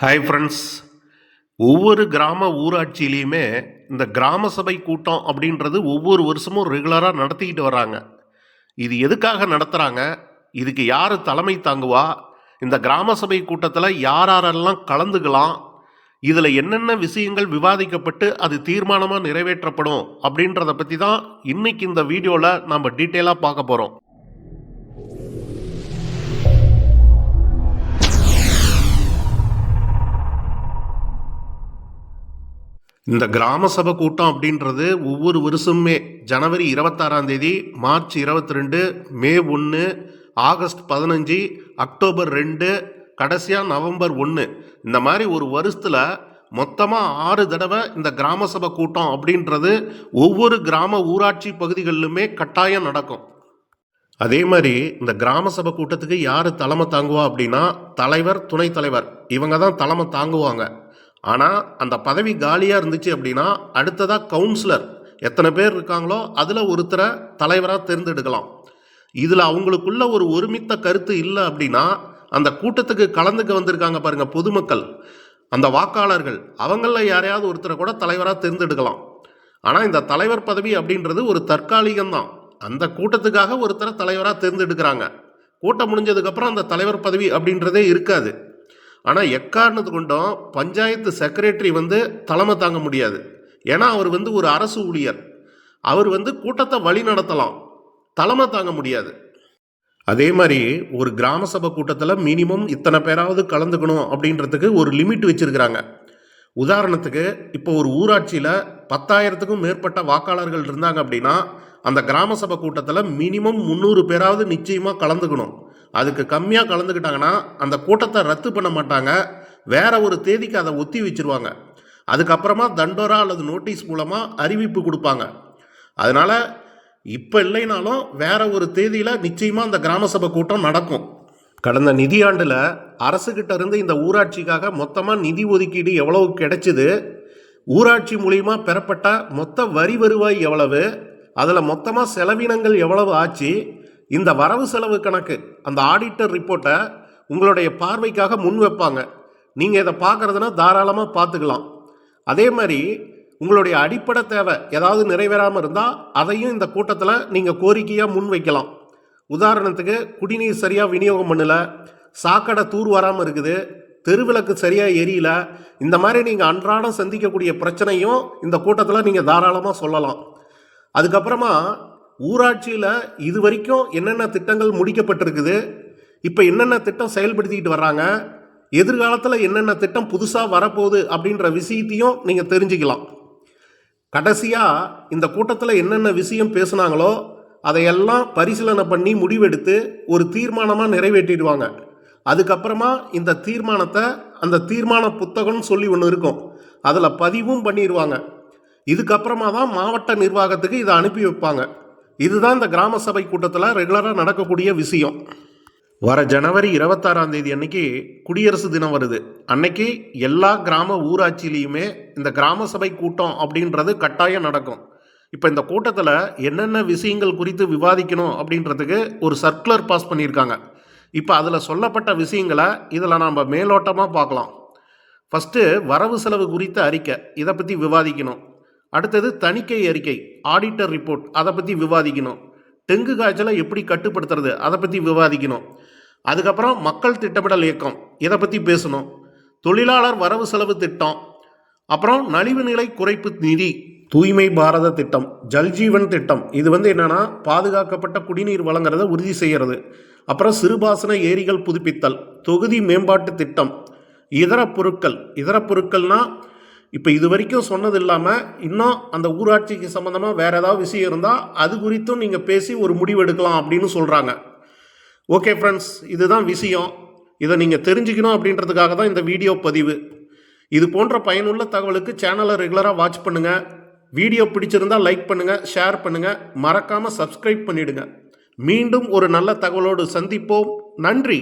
Hi friends. ஒவ்வொரு கிராம ஊராட்சியிலையுமே இந்த கிராம சபை கூட்டம் அப்படின்றது ஒவ்வொரு வருஷமும் ரெகுலராக நடத்திக்கிட்டு வராங்க. இது எதுக்காக நடத்துகிறாங்க, இதுக்கு யார் தலைமை தாங்குவா, இந்த கிராம சபை கூட்டத்தில் யாரெல்லாம் கலந்துக்கலாம், இதில் என்னென்ன விஷயங்கள் விவாதிக்கப்பட்டு அது தீர்மானமாக நிறைவேற்றப்படும் அப்படின்றத பற்றி தான் இன்னைக்கு இந்த வீடியோவில் நம்ம டீட்டெயிலாக பார்க்க போகிறோம். இந்த கிராம சபை கூட்டம் அப்படின்றது ஒவ்வொரு வருஷமுமே ஜனவரி 26ஆம் தேதி, மார்ச் 22, மே 1, ஆகஸ்ட் 15, அக்டோபர் 2, கடைசியாக நவம்பர் 1, இந்த மாதிரி ஒரு வருஷத்தில் மொத்தமாக 6 தடவை இந்த கிராம சபை கூட்டம் அப்படின்றது ஒவ்வொரு கிராம ஊராட்சி பகுதிகளிலுமே கட்டாயம் நடக்கும். அதே மாதிரி இந்த கிராம சபை கூட்டத்துக்கு யார் தலைமை தாங்குவா அப்படின்னா தலைவர், துணைத் தலைவர், இவங்க தான் தலைமை தாங்குவாங்க. ஆனால் அந்த பதவி காலியாக இருந்துச்சு அப்படின்னா அடுத்ததாக கவுன்சிலர் எத்தனை பேர் இருக்காங்களோ அதில் ஒருத்தரை தலைவராக தேர்ந்தெடுக்கலாம். இதில் அவங்களுக்குள்ள ஒரு ஒருமித்த கருத்து இல்லை அப்படின்னா அந்த கூட்டத்துக்கு கலந்துக்க வந்திருக்காங்க பாருங்கள் பொதுமக்கள், அந்த வாக்காளர்கள், அவங்களில் யாரையாவது ஒருத்தரை கூட தலைவராக தேர்ந்தெடுக்கலாம். ஆனால் இந்த தலைவர் பதவி அப்படின்றது ஒரு தற்காலிகம்தான். அந்த கூட்டத்துக்காக ஒருத்தரை தலைவராக தேர்ந்தெடுக்கிறாங்க. கூட்டம் முடிஞ்சதுக்கப்புறம் அந்த தலைவர் பதவி அப்படின்றதே இருக்காது. ஆனால் எக்காரணத்து கொண்டும் பஞ்சாயத்து செக்ரட்டரி தலைமை தாங்க முடியாது. ஏன்னா அவர் ஒரு அரசு ஊழியர். அவர் கூட்டத்தை வழி நடத்தலாம், தலைமை தாங்க முடியாது. அதே மாதிரி ஒரு கிராம சபை கூட்டத்தில் மினிமம் இத்தனை பேராவது கலந்துக்கணும் அப்படின்றதுக்கு ஒரு லிமிட் வச்சிருக்கிறாங்க. உதாரணத்துக்கு இப்போ ஒரு ஊராட்சியில் 10,000க்கும் மேற்பட்ட வாக்காளர்கள் இருந்தாங்க அப்படின்னா அந்த கிராம சபை கூட்டத்தில் மினிமம் 300 பேராவது நிச்சயமாக கலந்துக்கணும். அதுக்கு கம்மியாக கலந்துக்கிட்டாங்கன்னா அந்த கூட்டத்தை ரத்து பண்ண மாட்டாங்க, வேற ஒரு தேதிக்கு அதை ஒத்தி வச்சிருவாங்க. அதுக்கப்புறமா தண்டோரா அல்லது நோட்டீஸ் மூலமாக அறிவிப்பு கொடுப்பாங்க. அதனால் இப்போ இல்லைனாலும் வேற ஒரு தேதியில் நிச்சயமாக அந்த கிராம சபை கூட்டம் நடக்கும். கடந்த நிதியாண்டில் அரசுகிட்ட இருந்து இந்த ஊராட்சிக்காக மொத்தமாக நிதி ஒதுக்கீடு எவ்வளவு கிடைச்சிது, ஊராட்சி மூலிமா பெறப்பட்ட மொத்த வரி வருவாய் எவ்வளவு, அதில் மொத்தமாக செலவினங்கள் எவ்வளவு ஆச்சு, இந்த வரவு செலவு கணக்கு அந்த ஆடிட்டர் ரிப்போர்ட்டை உங்களுடைய பார்வைக்காக முன் வைப்பாங்க. நீங்கள் இதை பார்க்குறதுனா தாராளமாக பார்த்துக்கலாம். அதே மாதிரி உங்களுடைய அடிப்படை தேவை ஏதாவது நிறைவேறாமல் இருந்தால் அதையும் இந்த கூட்டத்தில் நீங்கள் கோரிக்கையாக முன் வைக்கலாம். உதாரணத்துக்கு குடிநீர் சரியாக விநியோகம் பண்ணலை, சாக்கடை தூர் வராமல் இருக்குது, தெருவிளக்கு சரியாக எரியல, இந்த மாதிரி நீங்கள் அன்றாடம் சந்திக்கக்கூடிய பிரச்சனையும் இந்த கூட்டத்தில் நீங்கள் தாராளமாக சொல்லலாம். அதுக்கப்புறமா ஊராட்சியில் இது வரைக்கும் என்னென்ன திட்டங்கள் முடிக்கப்பட்டிருக்குது, இப்போ என்னென்ன திட்டம் செயல்படுத்திக்கிட்டு வர்றாங்க, எதிர்காலத்தில் என்னென்ன திட்டம் புதுசாக வரப்போகுது அப்படின்ற விஷயத்தையும் நீங்கள் தெரிஞ்சுக்கலாம். கடைசியாக இந்த கூட்டத்தில் என்னென்ன விஷயம் பேசுனாங்களோ அதையெல்லாம் பரிசீலனை பண்ணி முடிவெடுத்து ஒரு தீர்மானமாக நிறைவேற்றிடுவாங்க. அதுக்கப்புறமா இந்த தீர்மானத்தை அந்த தீர்மான புத்தகம்னு சொல்லி ஒன்று இருக்கும், அதில் பதிவும் பண்ணிடுவாங்க. இதுக்கப்புறமா தான் மாவட்ட நிர்வாகத்துக்கு இதை அனுப்பி வைப்பாங்க. இதுதான் இந்த கிராம சபை கூட்டத்தில் ரெகுலராக நடக்கக்கூடிய விஷயம். வர ஜனவரி 26ஆம் தேதி அன்னைக்கு குடியரசு தினம் வருது. அன்னைக்கு எல்லா கிராம ஊராட்சியிலையுமே இந்த கிராம சபை கூட்டம் அப்படின்றது கட்டாயம் நடக்கும். இப்போ இந்த கூட்டத்தில் என்னென்ன விஷயங்கள் குறித்து விவாதிக்கணும் அப்படின்றதுக்கு ஒரு சர்க்குலர் பாஸ் பண்ணியிருக்காங்க. இப்போ அதில் சொல்லப்பட்ட விஷயங்களை இதில் நாம் மேலோட்டமாக பார்க்கலாம். ஃபஸ்ட்டு வரவு செலவு குறித்த அறிக்கை, இதை பற்றி விவாதிக்கணும். அடுத்தது தணிக்கை அறிக்கை, ஆடிட்டர் ரிப்போர்ட், அதை பற்றி விவாதிக்கணும். டெங்கு காய்ச்சலை எப்படி கட்டுப்படுத்துறது, அதை பற்றி விவாதிக்கணும். அதுக்கப்புறம் மக்கள் திட்டமிடல் இயக்கம், இதை பற்றி பேசணும். தொழிலாளர் வரவு செலவு திட்டம், அப்புறம் நலிவு நிலை குறைப்பு நிதி, தூய்மை பாரத திட்டம், ஜல்ஜீவன் திட்டம், இது என்னென்னா பாதுகாக்கப்பட்ட குடிநீர் வழங்குறதை உறுதி செய்கிறது. அப்புறம் சிறுபாசன ஏரிகள் புதுப்பித்தல், தொகுதி மேம்பாட்டு திட்டம், இதர பொருட்கள்னால் இப்போ இது வரைக்கும் சொன்னது இல்லாமல் இன்னும் அந்த ஊராட்சிக்கு சம்மந்தமாக வேறு ஏதாவது விஷயம் இருந்தால் அது குறித்தும் நீங்கள் பேசி ஒரு முடிவு எடுக்கலாம் அப்படின்னு சொல்கிறாங்க. ஓகே ஃப்ரெண்ட்ஸ், இதுதான் விஷயம். இதை நீங்கள் தெரிஞ்சுக்கணும் அப்படின்றதுக்காக தான் இந்த வீடியோ பதிவு. இது போன்ற பயனுள்ள தகவலுக்கு சேனலை ரெகுலராக வாட்ச் பண்ணுங்கள். வீடியோ பிடிச்சிருந்தால் லைக் பண்ணுங்கள், ஷேர் பண்ணுங்கள், மறக்காமல் சப்ஸ்கிரைப் பண்ணிவிடுங்க. மீண்டும் ஒரு நல்ல தகவலோடு சந்திப்போம். நன்றி.